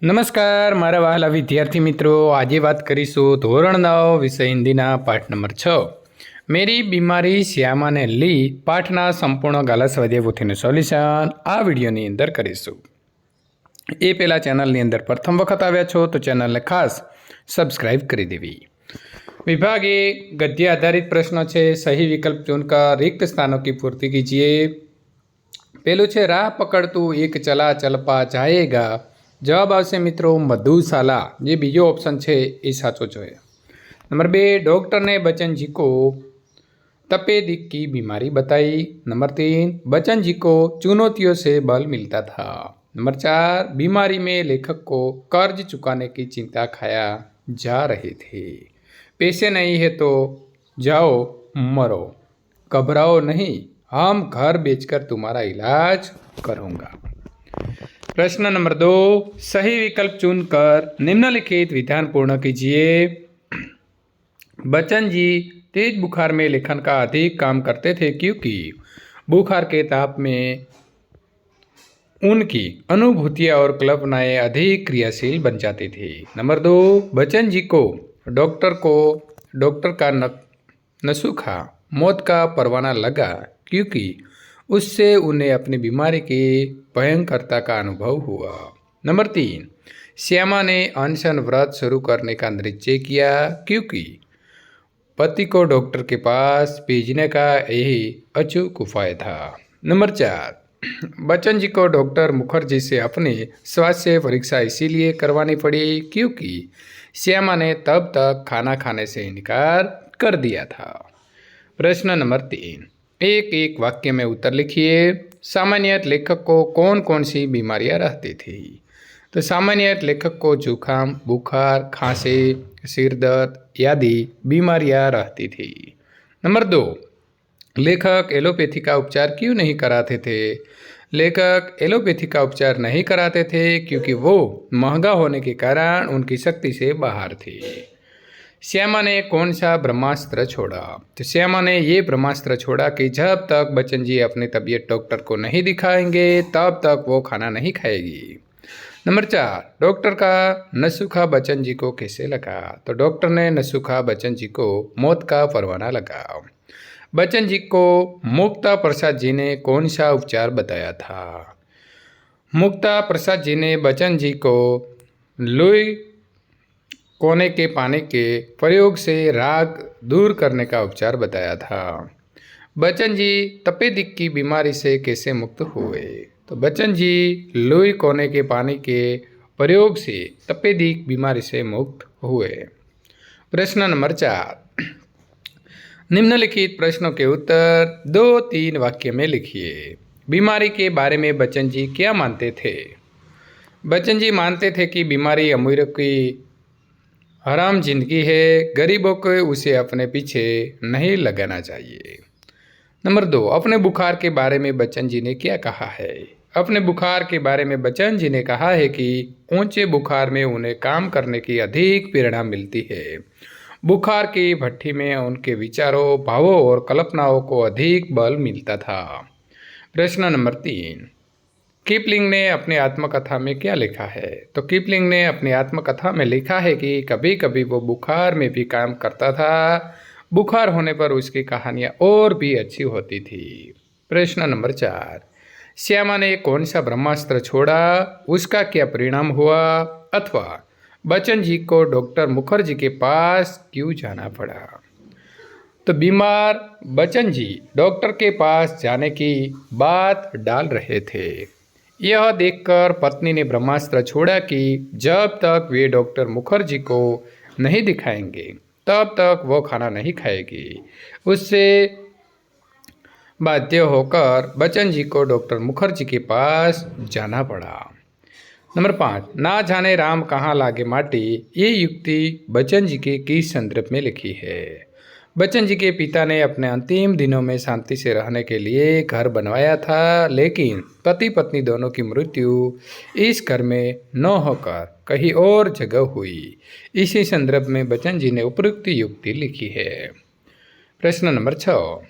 નમસ્કાર મારા વહાલા વિદ્યાર્થી મિત્રો, આજે વાત કરીશું ધોરણ 9 વિષય હિન્દીના પાઠ નંબર 6 મેરી બીમારી શ્યામાને લી પાઠના સંપૂર્ણ ગાલા સ્વાધ્યાય પોથીનું સોલ્યુશન આ વિડીયોની અંદર કરીશું। એ પહેલાં ચેનલની અંદર પ્રથમ વખત આવ્યા છો તો ચેનલને ખાસ સબસ્ક્રાઇબ કરી દેવી। विभाग ए गद्य आधारित प्रश्न है, सही विकल्प चुनकर रिक्त स्थानों की पूर्ति कीजिए। पहलू है राह पकड़तू एक चला चलपा जाएगा। जवाब आवशे मित्रों मधुशाला, जे बीजो ऑप्शन है ये साचो है। नंबर 2, डॉक्टर ने बच्चन जी को तपेदिक की बीमारी बताई। नंबर 3, बच्चन जी को चुनौतियों से बल मिलता था। नंबर 4, बीमारी में लेखक को कर्ज चुकाने की चिंता खाया जा रही थी। पैसे नहीं है तो जाओ मरो, घबराओ नहीं, हम घर बेचकर तुम्हारा इलाज करूँगा। प्रश्न नंबर 2, सही विकल्प चुनकर निम्नलिखित विधान पूर्ण कीजिए। बच्चन जी तेज बुखार में लेखन का अधिक काम करते थे क्योंकि बुखार के ताप में उनकी अनुभूतियाँ और कल्पनाएं अधिक क्रियाशील बन जाती थी। नंबर 2, बच्चन जी को डॉक्टर का नसूखा मौत का परवाना लगा क्योंकि उससे उन्हें अपनी बीमारी की भयंकरता का अनुभव हुआ। नंबर 3, श्यामा ने अनशन व्रत शुरू करने का निश्चय किया क्योंकि पति को डॉक्टर के पास भेजने का यही अचूक उपाय था। नंबर 4, बच्चन जी को डॉक्टर मुखर्जी से अपनी स्वास्थ्य परीक्षा इसीलिए करवानी पड़ी क्योंकि श्यामा ने तब तक खाना खाने से इनकार कर दिया था। प्रश्न नंबर 3, एक एक वाक्य में उत्तर लिखिए। सामान्यतः लेखक को कौन कौन सी बीमारियां रहती थी? तो सामान्यतः लेखक को जुकाम, बुखार, खांसी, सिर दर्द आदि बीमारियां रहती थी। नंबर 2, लेखक एलोपैथी का उपचार क्यों नहीं कराते थे? लेखक एलोपैथी का उपचार नहीं कराते थे क्योंकि वो महंगा होने के कारण उनकी शक्ति से बाहर थी। श्यामा ने कौन सा ब्रह्मास्त्र छोड़ा? तो श्यामा ने ये ब्रह्मास्त्र छोड़ा कि जब तक बच्चन जी अपनी तबीयत डॉक्टर को नहीं दिखाएंगे तब तक वो खाना नहीं खाएगी। नंबर 4, डॉक्टर का नसूखा बच्चन जी को कैसे लगा? तो डॉक्टर ने नसूखा बच्चन जी को मौत का परवाना लगा। बच्चन जी को मुक्ता प्रसाद जी ने कौन सा उपचार बताया था? मुक्ता प्रसाद जी ने बच्चन जी को लुई कोने के पानी के प्रयोग से राग दूर करने का उपचार बताया था। बच्चन जी तपेदिक की बीमारी से कैसे मुक्त हुए? तो बच्चन जी लुई कोने के पानी के प्रयोग से तपेदिक बीमारी से मुक्त हुए। प्रश्न नंबर 4, निम्नलिखित प्रश्नों के उत्तर 2-3 वाक्य में लिखिए। बीमारी के बारे में बच्चन जी क्या मानते थे? बच्चन जी मानते थे कि बीमारी अमीरों की हराम जिंदगी है, गरीबों को उसे अपने पीछे नहीं लगाना चाहिए। नंबर 2, अपने बुखार के बारे में बच्चन जी ने क्या कहा है? अपने बुखार के बारे में बच्चन जी ने कहा है कि ऊंचे बुखार में उन्हें काम करने की अधिक प्रेरणा मिलती है। बुखार की भट्ठी में उनके विचारों, भावों और कल्पनाओं को अधिक बल मिलता था। प्रश्न नंबर 3, कीपलिंग ने अपनी आत्मकथा में क्या लिखा है? तो कीपलिंग ने अपनी आत्मकथा में लिखा है कि कभी कभी वो बुखार में भी काम करता था। बुखार होने पर उसकी कहानियाँ और भी अच्छी होती थी। प्रश्न नंबर 4, श्यामा ने कौन सा ब्रह्मास्त्र छोड़ा, उसका क्या परिणाम हुआ? अथवा बच्चन जी को डॉक्टर मुखर्जी के पास क्यों जाना पड़ा? तो बीमार बच्चन जी डॉक्टर के पास जाने की बात डाल रहे थे। यह देखकर पत्नी ने ब्रह्मास्त्र छोड़ा कि जब तक वे डॉक्टर मुखर्जी को नहीं दिखाएंगे तब तक वो खाना नहीं खाएगी। उससे बाध्य होकर बच्चन जी को डॉक्टर मुखर्जी के पास जाना पड़ा। नंबर 5, ना जाने राम कहाँ लागे माटी, ये युक्ति बच्चन जी के किस संदर्भ में लिखी है? बच्चन जी के पिता ने अपने अंतिम दिनों में शांति से रहने के लिए घर बनवाया था, लेकिन पति पत्नी दोनों की मृत्यु इस घर में न होकर कहीं और जगह हुई। इसी संदर्भ में बच्चन जी ने उपयुक्त युक्ति लिखी है। प्रश्न नंबर 6,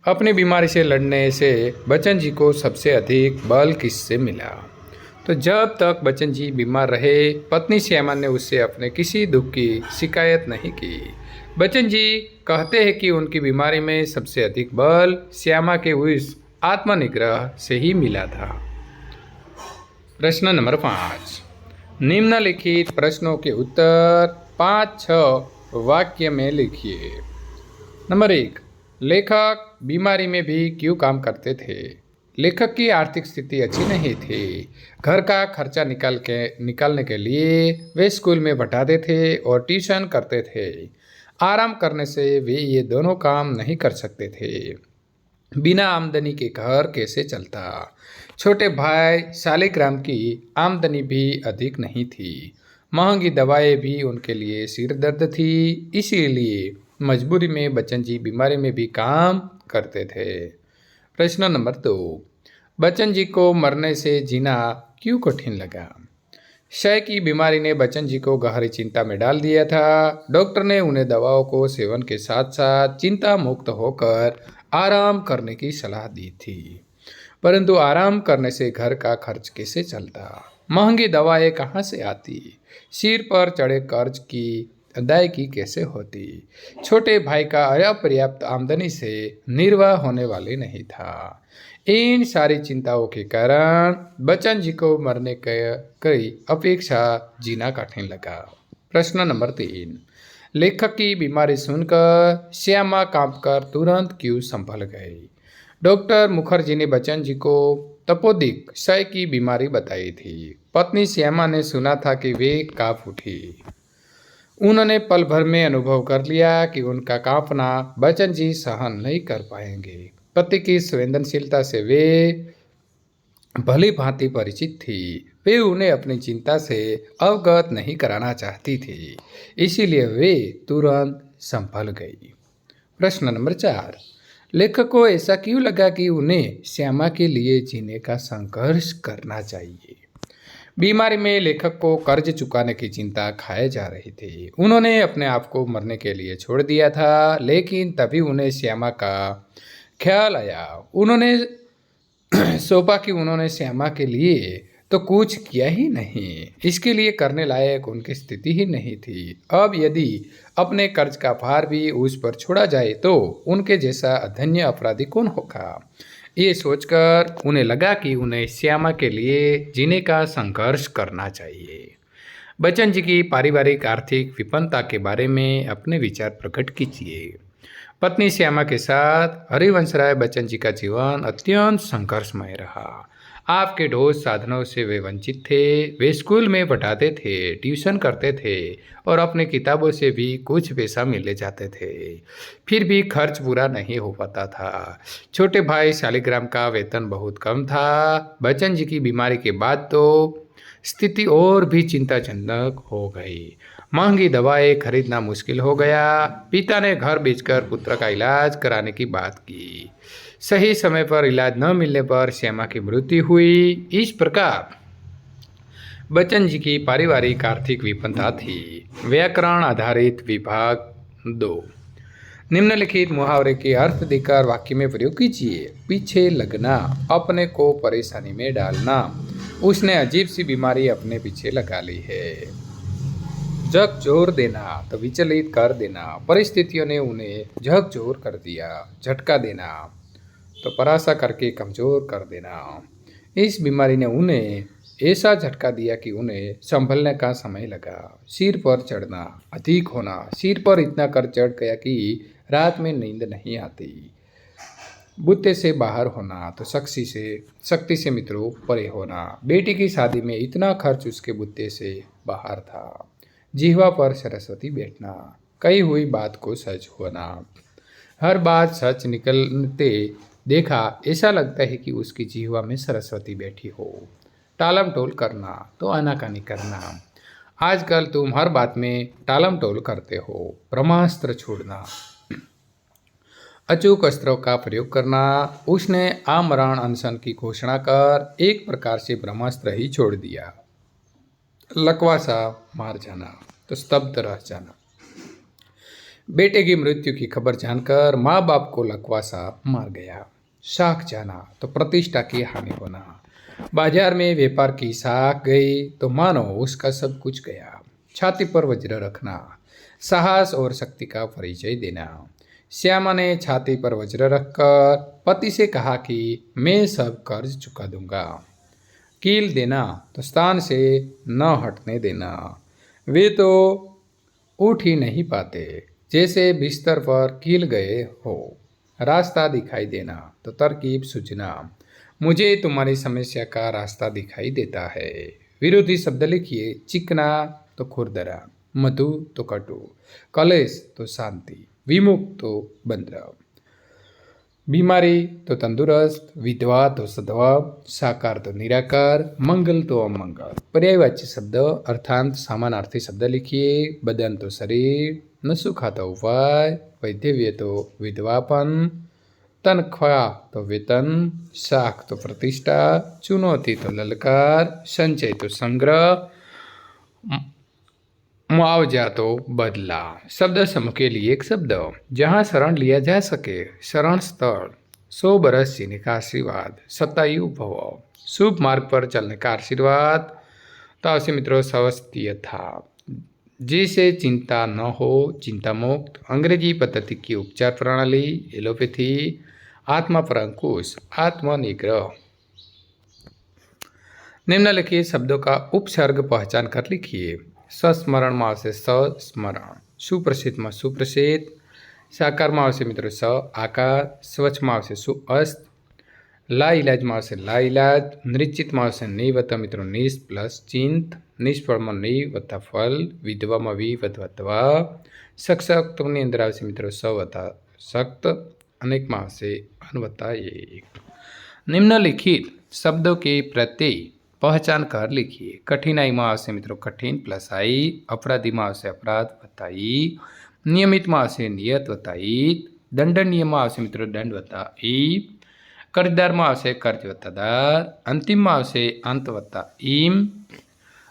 अपनी बीमारी से लड़ने से बच्चन जी को सबसे अधिक बल किससे मिला? तो जब तक बच्चन जी बीमार रहे, पत्नी श्यामा ने उससे अपने किसी दुख की शिकायत नहीं की। बच्चन जी कहते हैं कि उनकी बीमारी में सबसे अधिक बल श्यामा के उस आत्मनिग्रह से ही मिला था। प्रश्न नंबर 5, निम्नलिखित प्रश्नों के उत्तर 5-6 वाक्य में लिखिए। नंबर 1, लेखक बीमारी में भी क्यों काम करते थे? लेखक की आर्थिक स्थिति अच्छी नहीं थी। घर का खर्चा निकालने के लिए वे स्कूल में पढ़ाते थे और ट्यूशन करते थे। आराम करने से वे ये दोनों काम नहीं कर सकते थे। बिना आमदनी के घर कैसे चलता? छोटे भाई शालिग्राम की आमदनी भी अधिक नहीं थी। महंगी दवाएं भी उनके लिए सिरदर्द थी। इसीलिए मजबूरी में बच्चन जी बीमारी में भी काम करते थे। प्रश्न नंबर 2, बच्चन जी को मरने से जीना क्यों कठिन लगा? क्षय की बीमारी ने बच्चन जी को गहरी चिंता में डाल दिया था। डॉक्टर ने उन्हें दवाओं को सेवन के साथ साथ चिंता मुक्त होकर आराम करने की सलाह दी थी। परंतु आराम करने से घर का खर्च कैसे चलता? महंगी दवाएं कहाँ से आती? सिर पर चढ़े कर्ज की अदायगी कैसे होती? छोटे भाई का अपर्याप्त आमदनी से निर्वाह होने वाले नहीं था। इन सारी चिंताओं के कारण बच्चन जी को मरने की अपेक्षा जीना कठिन लगा। प्रश्न नंबर 3, लेखक की बीमारी सुनकर श्यामा कांपकर तुरंत क्यों संभल गई? डॉक्टर मुखर्जी ने बच्चन जी को तपोदिक क्षय की बीमारी बताई थी। पत्नी श्यामा ने सुना था कि वे कांप उठी। उन्होंने पल भर में अनुभव कर लिया कि उनका कांपना बच्चन जी सहन नहीं कर पाएंगे। पति की संवेदनशीलता से वे भली भांति परिचित थी। वे उन्हें अपनी चिंता से अवगत नहीं कराना चाहती थी, इसीलिए वे तुरंत संभल गई। प्रश्न नंबर 4, लेखक को ऐसा क्यों लगा कि उन्हें श्यामा के लिए जीने का संघर्ष करना चाहिए? बीमारी में लेखक को कर्ज चुकाने की चिंता खाए जा रही थी। उन्होंने अपने आप को मरने के लिए छोड़ दिया था, लेकिन तभी उन्हें श्यामा का ख्याल आया। उन्होंने सोचा कि उन्होंने श्यामा के लिए तो कुछ किया ही नहीं, इसके लिए करने लायक उनकी स्थिति ही नहीं थी। अब यदि अपने कर्ज का भार भी उस पर छोड़ा जाए तो उनके जैसा अधन्य अपराधी कौन होगा? ये सोचकर उन्हें लगा कि उन्हें श्यामा के लिए जीने का संघर्ष करना चाहिए। बच्चन जी की पारिवारिक आर्थिक विपन्नता के बारे में अपने विचार प्रकट कीजिए। पत्नी श्यामा के साथ हरिवंशराय बच्चन जी का जीवन अत्यंत संघर्षमय रहा। आपके ढोज साधनों से वे वंचित थे। वे स्कूल में पढ़ाते थे, ट्यूशन करते थे और अपनी किताबों से भी कुछ पैसा मिले जाते थे। फिर भी खर्च पूरा नहीं हो पाता था। छोटे भाई शालिग्राम का वेतन बहुत कम था। बच्चन जी की बीमारी के बाद तो स्थिति और भी चिंताजनक हो गई। महंगी दवाएं खरीदना मुश्किल हो गया। पिता ने घर बेचकर पुत्र का इलाज कराने की बात की। सही समय पर इलाज न मिलने पर श्यामा की मृत्यु हुई। इस प्रकार बच्चन जी की पारिवारिक आर्थिक विपन्नता थी। व्याकरण आधारित विभाग 2, निम्नलिखित मुहावरे के अर्थ देकर वाक्य में प्रयोग कीजिए। पीछे लगना, अपने को परेशानी में डालना। उसने अजीब सी बीमारी अपने पीछे लगा ली है। झकझोर देना, तो विचलित कर देना, परिस्थितियों ने उन्हें झकझोर कर दिया। झटका देना, तो परासा करके कमजोर कर देना। इस बीमारी ने उन्हें ऐसा झटका दिया कि उन्हें संभलने का समय लगा। सिर पर चढ़ना, अधिक होना, सिर पर इतना कर चढ़ गया कि रात में नींद नहीं आती। बुत्ते से बाहर होना, तो शक्ति से मित्रों परे होना। बेटी की शादी में इतना खर्च उसके बुत्ते से बाहर था। जिह्वा पर सरस्वती बैठना, कही हुई बात को सच होना। हर बात सच निकलते देखा ऐसा लगता है कि उसकी जिह्वा में सरस्वती बैठी हो। टालम टोल करना, तो आनाकानी करना। आजकल तुम हर बात में टालम टोल करते हो। ब्रह्मास्त्र छोड़ना, अचूक अस्त्रों का प्रयोग करना। उसने आमरण अनशन की घोषणा कर एक प्रकार से ब्रह्मास्त्र ही छोड़ दिया। लकवासा मार जाना, तो स्तब्ध रह जाना। बेटे की मृत्यु की खबर जानकर माँ बाप को लकवासा मार गया। शाख जाना, तो प्रतिष्ठा की हानि होना। बाजार में व्यापार की साख गई तो मानो उसका सब कुछ गया। छाती पर वज्र रखना, साहस और शक्ति का परिचय देना। श्यामा ने छाती पर वज्र रखकर पति से कहा कि मैं सब कर्ज चुका दूंगा। कील देना तो स्थान से न हटने देना। वे तो उठ ही नहीं पाते, जैसे बिस्तर पर कील गए हो। रास्ता दिखाई देना तो तरकीब सूझना। मुझे तुम्हारी समस्या का रास्ता दिखाई देता है। विरोधी शब्द लिखिए। चिकना तो खुरदरा, मधु तो कटु, कलेश तो शांति, विमुख तो बंद्र, बीमारी तो तंदुरुस्त, विधवा तो सधवा, साकार तो निराकार, मंगल तो अमंगल। पर्यायवाची शब्द अर्थांत समानार्थी शब्द लिखिए। बदन तो शरीर, नसुखा तो उपाय, वैधव्य तो विधवापन, तनख्वाह तो वेतन, साख तो प्रतिष्ठा, चुनौती तो ललकार, संचय तो संग्रह, मुआवजा तो बदला। शब्द समूह के लिए एक शब्द जहाँ शरण लिया जा सके। शरण स्थल, 100 बरस जीने का आशीर्वाद, शतायु भव, शुभ मार्ग पर चलने का आशीर्वाद। तो आवश्य मित्रों स्वस्थ्य था, जिसे चिंता न हो, चिंता मुक्त। अंग्रेजी पद्धति की उपचार प्रणाली, एलोपैथी। आत्मा पर अंकुश, आत्मनिग्रह। निम्नलिखित शब्दों का उपसर्ग पहचान कर लिखिए। सस्मरण माव से स्मरण, सुप्रसिद्ध में सुप्रसिद्ध, साकार माव से मित्रों स आकार, स्वच्छ माव से सु अस्त, ला इलाज माव से ला इलाज, निश्चित माव से नि वत्ता मित्रों निस प्लस चिंत, निष्फल में नि वत्ता फल, विधवा में वि वत्वा, सक्त अंदर से मित्रों स वत्ता सक्त, अनेक माव से अन वत्ता एक। निम्नलिखित शब्दों के प्रत्यय पहचान कर लिखिए। कठिनाई माव से मित्रों कठिन प्लस आई, अपराधी माव से अपराध बताई, नियमित माव से नियत बताई, दंडनीय माव से मित्रों दंड बताई, कर्जदार माव से कर्ज वत्तादार, अंतिम माव से अंत वत्ताईम,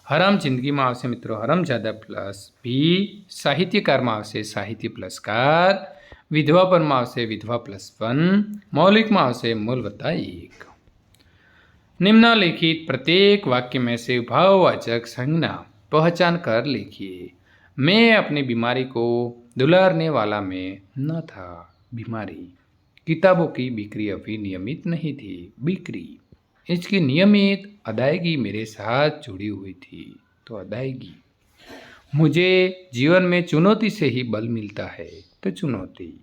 हराम जिंदगी माव से मित्रों हरम ज्यादा प्लस भी, साहित्यकार माव से साहित्य प्लस कार, विधवापन माव से विधवा प्लस पन, मौलिक माव से मूल वत्ता एक। निम्नलिखित प्रत्येक वाक्य में से भाववाचक संज्ञा पहचान कर लिखिए। मैं अपनी बीमारी को दुलारने वाला में न था। बीमारी, किताबों की बिक्री अभी नियमित नहीं थी। बिक्री, इसकी नियमित अदायगी मेरे साथ जुड़ी हुई थी, तो अदायगी। मुझे जीवन में चुनौती से ही बल मिलता है, तो चुनौती।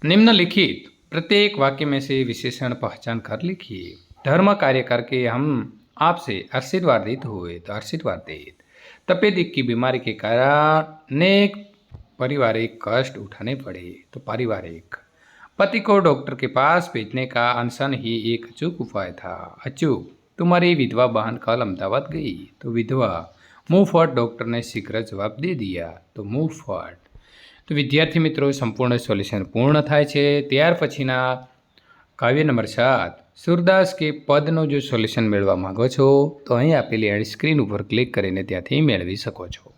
निम्नलिखित प्रत्येक वाक्य में से विशेषण पहचान कर लिखिए। धर्म कार्य करके हम आपसे आशीर्वादित हुए, तो आशीर्वादित। तपेदिक की बीमारी के कारण अनेक पारिवारिक कष्ट उठाने पड़े, तो पारिवारिक। पति को डॉक्टर के पास भेजने का अनशन ही एक अचूक उपाय था। अचूक, तुम्हारी विधवा बहन कल अहमदाबाद गई, तो विधवा। मुंह फट डॉक्टर ने शीघ्र जवाब दे दिया, तो मुंह फट। तो विद्यार्थी मित्रों संपूर्ण सोल्यूशन पूर्ण थाय छे। त्यार पछीना काव्य नंबर 7 सूरदास के पदनो जो सोल्यूशन मेळवा मांगो छो तो અહીં આપેલી સ્ક્રીન ઉપર ક્લિક કરીને ત્યાંથી મેળવી શકો છો।